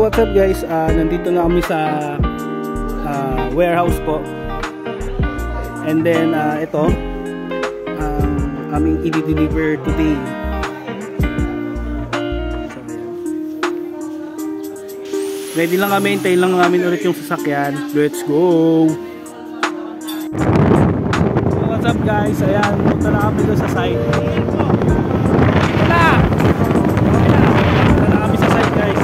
what's up guys, nandito na kami sa warehouse po. And then ito aming i-deliver today. Ready lang kami, hintayin lang namin ulit yung sasakyan. Let's go! So what's up guys, ayan, punta na kami doon sa site. Wala! Punta na kami sa site guys.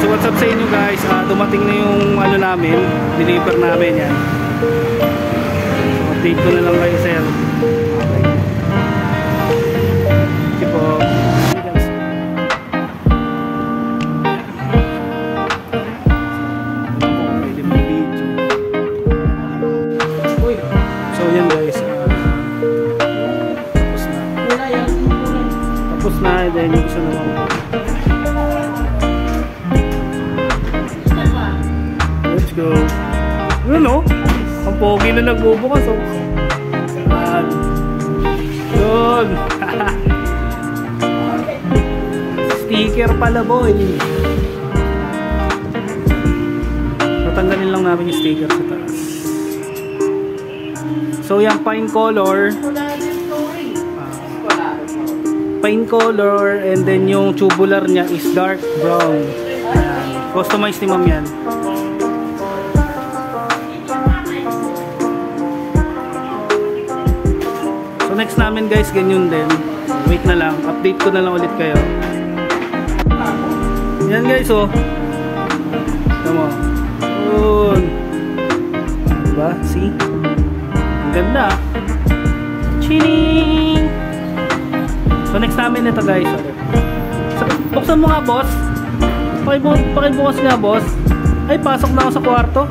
What's up sa inyo guys, dumating na yung ano namin, deliver namin yan. So, update ko na lang kayo sir. Okay po. So yan guys, tapos na and then yung isa naman. So, yun o, ang pogi na nagbubukas o. Yun. Sticker pala boy. Tatanggalin lang namin yung sticker sa taas. So yung pine color, and then yung tubular niya is dark brown. Customized ni ma'am yan. Next namin guys, ganyan din. Wait na lang, update ko na lang ulit kayo. Yan guys oh. Tama. Yun. Diba? See? Ang ganda. Chining! So next namin ito guys. Buksan mo nga boss. Pakibukas nga boss. Ay, pasok na ako sa kwarto.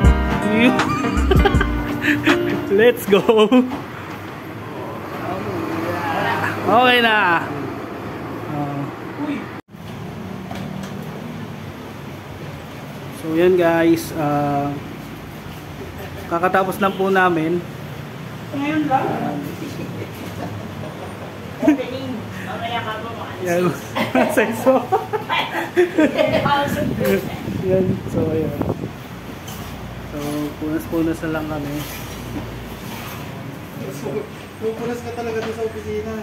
Let's go. Okay na. So yan guys, kakatapos lang po namin. Ngayon lang. Opening. Mamaya ka po mga yan. Sexo. Yan. So ayan. So punas-punas na lang kami. Pupunas ka talaga doon sa opisina.